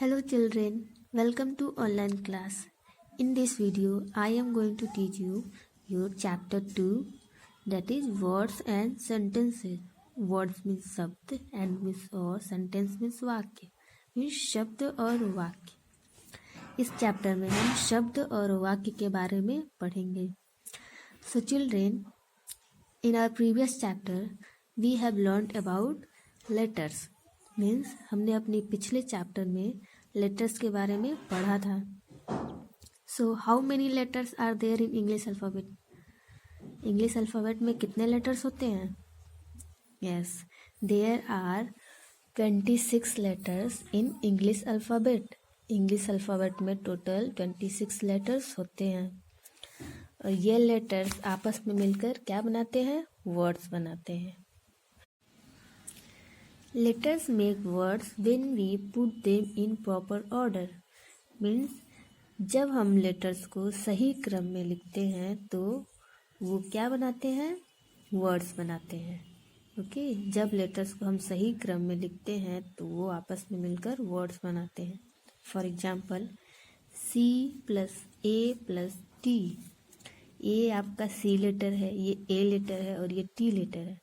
Hello children, welcome to online class. In this video, I am going to teach you your chapter 2, that is words and sentences. Words means शब्द and means और sentence means वाक्य means शब्द और वाक्य। इस chapter में हम शब्द और वाक्य के बारे में पढ़ेंगे। So children, in our previous chapter, we have learned about letters. Means हमने अपने पिछले चैप्टर में लेटर्स के बारे में पढ़ा था। So how many letters are there in English alphabet? English alphabet में कितने लेटर्स होते हैं? Yes, there are 26 letters in English alphabet. English alphabet में टोटल 26 लेटर्स होते हैं और ये लेटर्स आपस में मिलकर क्या बनाते हैं? वर्ड्स बनाते हैं। Letters make words when we put them in proper order. Means जब हम लेटर्स को सही क्रम में लिखते हैं तो वो क्या बनाते हैं? वर्ड्स बनाते हैं। ओके, जब लेटर्स को हम सही क्रम में लिखते हैं तो वो आपस में मिलकर वर्ड्स बनाते हैं। For example, C plus A plus T। ये आपका C लेटर है, ये A लेटर है और ये T लेटर है।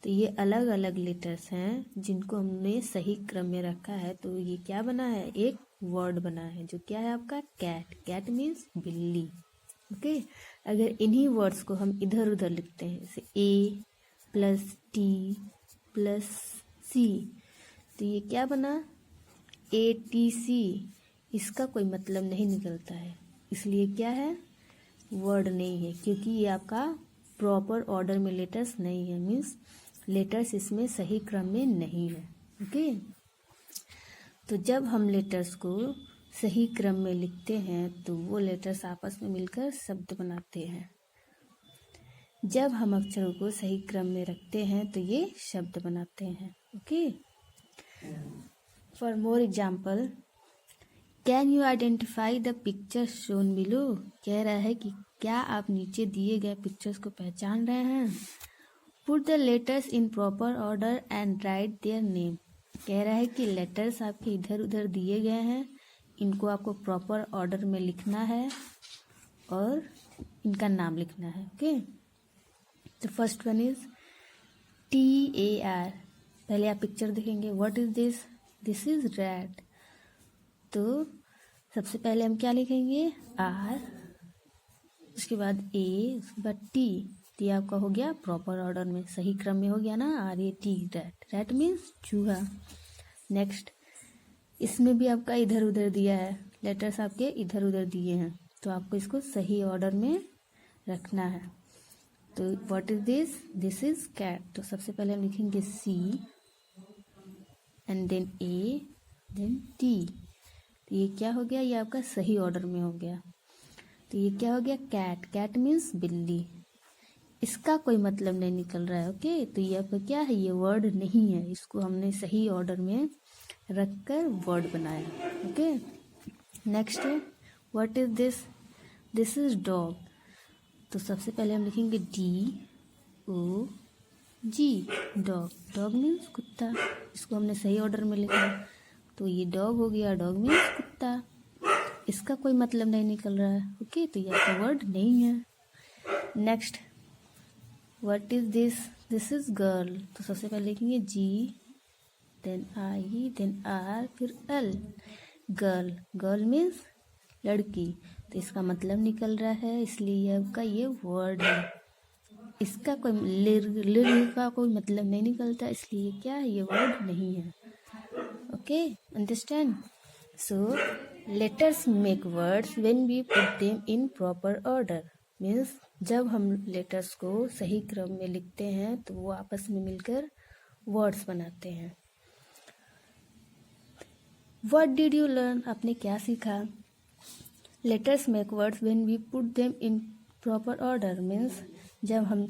तो ये अलग अलग लेटर्स हैं जिनको हमने सही क्रम में रखा है, तो ये क्या बना है? एक वर्ड बना है जो क्या है आपका? कैट। कैट मीन्स बिल्ली। ओके, अगर इन्हीं वर्ड्स को हम इधर उधर लिखते हैं, जैसे A plus T plus C, तो ये क्या बना? ATC। इसका कोई मतलब नहीं निकलता है, इसलिए क्या है? वर्ड नहीं है, क्योंकि ये आपका प्रॉपर ऑर्डर में लेटर्स नहीं है। मीन्स लेटर्स इसमें सही क्रम में नहीं है। ओके, तो जब हम लेटर्स को सही क्रम में लिखते हैं तो वो लेटर्स आपस में मिलकर शब्द बनाते हैं। जब हम अक्षरों को सही क्रम में रखते हैं तो ये शब्द बनाते हैं। Okay, for more example, can you identify the picture shown below? कह रहा है कि क्या आप नीचे दिए गए पिक्चर्स को पहचान रहे हैं? Put the letters in proper order and right their name. कह रहा है कि लेटर्स आपके इधर उधर दिए गए हैं, इनको आपको प्रॉपर ऑर्डर में लिखना है और इनका नाम लिखना है। ओके, तो फर्स्ट वन इज TAR। पहले आप पिक्चर देखेंगे, what is this? This is rat. तो सबसे पहले हम क्या लिखेंगे? R, उसके बाद A, उसके बाद T। ये आपका हो गया प्रॉपर ऑर्डर में, सही क्रम में हो गया ना, RAT, रैट। रैट मीन्स चूहा। नेक्स्ट, इसमें भी आपका इधर उधर दिया है, लेटर्स आपके इधर उधर दिए हैं, तो आपको इसको सही ऑर्डर में रखना है। तो what is this? This is cat. तो सबसे पहले हम लिखेंगे C and then A then T। तो ये क्या हो गया? ये आपका सही ऑर्डर में हो गया। तो ये क्या हो गया? कैट। कैट मीन्स बिल्ली। इसका कोई मतलब नहीं निकल रहा है। ओके, तो ये आपका क्या है? ये वर्ड नहीं है, इसको हमने सही ऑर्डर में रखकर वर्ड बनाया। ओके, नेक्स्ट है, what is this? This is dog. तो सबसे पहले हम लिखेंगे DOG, डॉग। डॉग मीन्स कुत्ता, इसको हमने सही ऑर्डर में लिखा, तो ये डॉग हो गया। डॉग मीन्स कुत्ता, इसका कोई मतलब नहीं निकल रहा है। ओके, तो ये आपका वर्ड नहीं है। Next, what is this? This is girl. तो सबसे पहले लिखेंगे G then I then R फिर L, गर्ल। गर्ल मीन्स लड़की, तो इसका मतलब निकल रहा है, इसलिए आपका ये वर्ड है। इसका कोई लिर का कोई मतलब नहीं निकलता, इसलिए क्या है? ये वर्ड नहीं है। Okay, understand? So letters make words when we put them in proper order. Means जब हम लेटर्स को सही क्रम में लिखते हैं तो वो आपस में मिलकर वर्ड्स बनाते हैं। What did you learn? आपने क्या सीखा? Letters make words when we put them in proper order. Means जब हम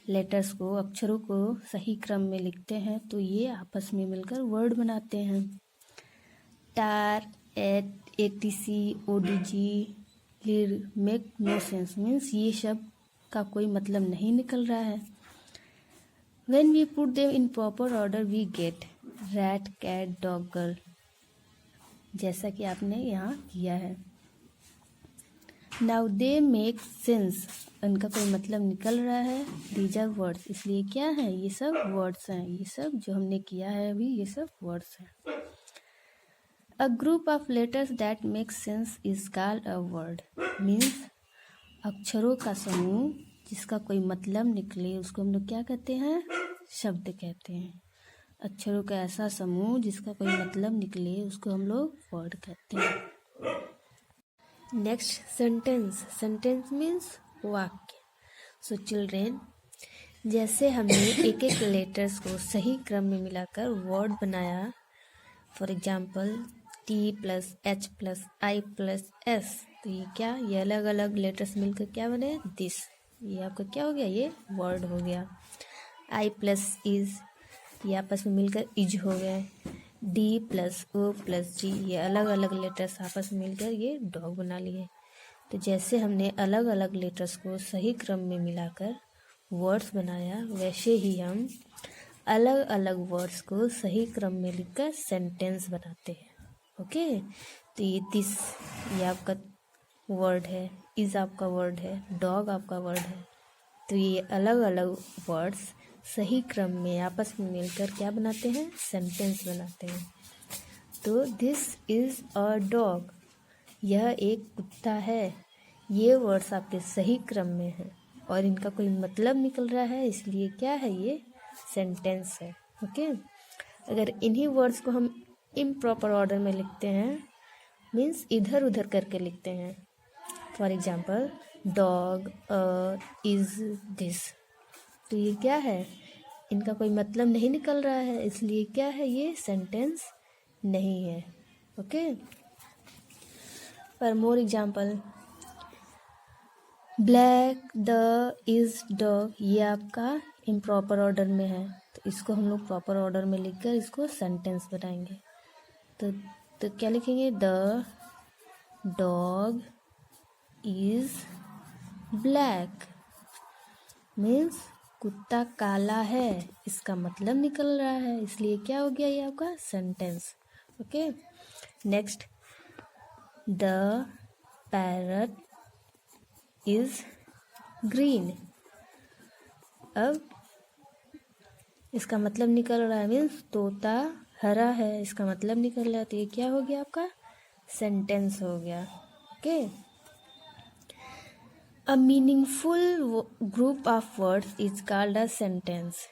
लेटर्स को, अक्षरों को सही क्रम में लिखते हैं तो ये आपस में मिलकर वर्ड बनाते हैं। टार, ATC, ODG, लिर मेक नो सेंस। मीन्स ये शब्द का कोई मतलब नहीं निकल रहा है। When we put them in proper order we get rat, cat, dog, girl. जैसा कि आपने यहाँ किया है। नाउ दे मेक सेंस, उनका कोई मतलब निकल रहा है। दीज आर वर्ड्स, इसलिए क्या है, ये सब वर्ड्स हैं। ये सब जो हमने किया है अभी, ये सब वर्ड्स हैं। A group of letters that make sense is called a word. Means अक्षरों का समूह जिसका कोई मतलब निकले उसको हम लोग क्या कहते हैं, शब्द कहते हैं। अक्षरों का ऐसा समूह जिसका कोई मतलब निकले उसको हम लोग वर्ड कहते हैं। Next sentence. सेंटेंस मीन्स वाक्य। सो चिल्ड्रेन, जैसे हमने एक एक लेटर्स को सही क्रम में मिलाकर वर्ड बनाया, फॉर एग्जाम्पल T+H+I+S, तो ये क्या, ये अलग अलग लेटर्स मिलकर क्या बने, दिस। ये आपका क्या हो गया, ये वर्ड हो गया। I+इज, ये आपस में मिलकर इज हो गए। D+O+G, ये अलग अलग लेटर्स आपस में मिलकर ये डॉग बना लिए। तो जैसे हमने अलग अलग लेटर्स को सही क्रम में मिलाकर वर्ड्स बनाया, वैसे ही हम अलग अलग वर्ड्स को सही क्रम में लिखकर सेंटेंस बनाते हैं। ओके, तो ये दिस, ये आपका वर्ड है, इज आपका वर्ड है, डॉग आपका वर्ड है। तो ये अलग अलग वर्ड्स सही क्रम में आपस में मिलकर क्या बनाते हैं, सेंटेंस बनाते हैं। तो दिस इज अ डॉग, यह एक कुत्ता है। ये वर्ड्स आपके सही क्रम में हैं और इनका कोई मतलब निकल रहा है, इसलिए क्या है, ये सेंटेंस है। ओके, अगर इन्हीं वर्ड्स को हम इम्प्रॉपर ऑर्डर में लिखते हैं, मीन्स इधर उधर करके लिखते हैं, for example dog, is, this, तो ये क्या है, इनका कोई मतलब नहीं निकल रहा है, इसलिए क्या है, ये सेंटेंस नहीं है। Okay, for more example black, the, is, dog, ये आपका इम्प्रॉपर ऑर्डर में है, तो इसको हम लोग प्रॉपर ऑर्डर में लिखकर इसको सेंटेंस बनाएंगे। तो क्या लिखेंगे, the dog is black, means कुत्ता काला है, इसका मतलब निकल रहा है, इसलिए क्या हो गया, ये आपका sentence. Okay, next, the parrot is green, अब इसका मतलब निकल रहा है, मीन्स तोता हरा है, इसका मतलब निकल रहा है, तो ये क्या हो गया, आपका सेंटेंस हो गया। Okay, a meaningful group of words is called a sentence.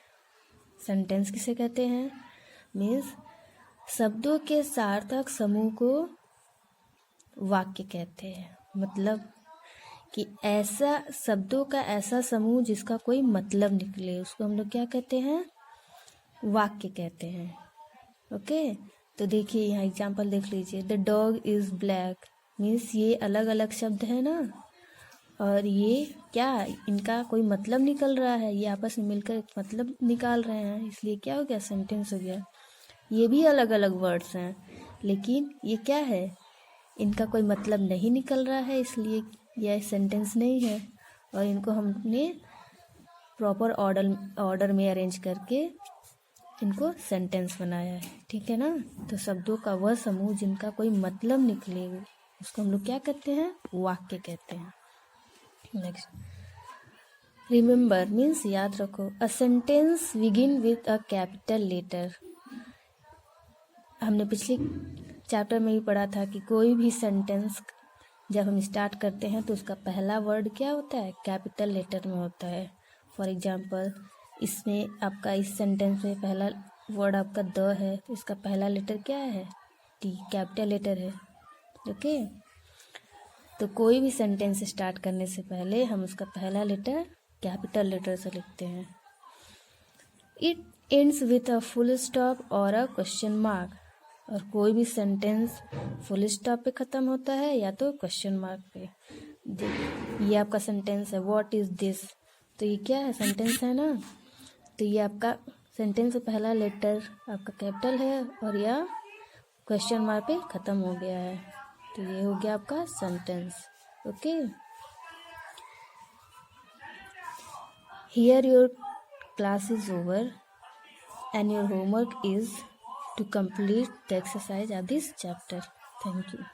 Sentence किसे कहते हैं, मीन्स शब्दों के सार्थक समूह को वाक्य कहते हैं। मतलब कि ऐसा शब्दों का ऐसा समूह जिसका कोई मतलब निकले उसको हम लोग क्या कहते हैं, वाक्य कहते हैं। ओके, तो देखिए यहाँ एग्जांपल देख लीजिए, the dog is black, means ये अलग अलग शब्द है ना, और ये क्या, इनका कोई मतलब निकल रहा है, ये आपस में मिलकर एक मतलब निकाल रहे हैं, इसलिए क्या हो गया, सेंटेंस हो गया। ये भी अलग अलग वर्ड्स हैं, लेकिन ये क्या है, इनका कोई मतलब नहीं निकल रहा है, इसलिए यह सेंटेंस नहीं है, और इनको हमने प्रॉपर ऑर्डर में अरेंज करके इनको सेंटेंस बनाया है। ठीक है ना, तो शब्दों का वह समूह जिनका कोई मतलब निकले उसको हम लोग क्या कहते हैं, वाक्य कहते हैं। नेक्स्ट, रिमेंबर मीन्स याद रखो, a sentence begin with a capital letter. हमने पिछले चैप्टर में भी पढ़ा था कि कोई भी सेंटेंस जब हम स्टार्ट करते हैं तो उसका पहला वर्ड क्या होता है, कैपिटल लेटर में होता है। फॉर एग्जांपल इसमें आपका इस सेंटेंस में पहला वर्ड आपका द है, तो इसका पहला लेटर क्या है, टी, कैपिटल लेटर है। ओके, तो कोई भी सेंटेंस स्टार्ट करने से पहले हम उसका पहला लेटर कैपिटल लेटर से लिखते हैं। It ends with a full stop और अ क्वेश्चन मार्क, और कोई भी सेंटेंस फुल स्टॉप पे ख़त्म होता है या तो क्वेश्चन मार्क पे। ये आपका सेंटेंस है, व्हाट इज़ दिस, तो ये क्या है, सेंटेंस है ना, तो ये आपका सेंटेंस का पहला लेटर आपका कैपिटल है और यह क्वेश्चन मार्क पे ख़त्म हो गया है, तो ये हो गया आपका sentence. Okay, here your class is over and your homework is to complete the exercise of this chapter. Thank you.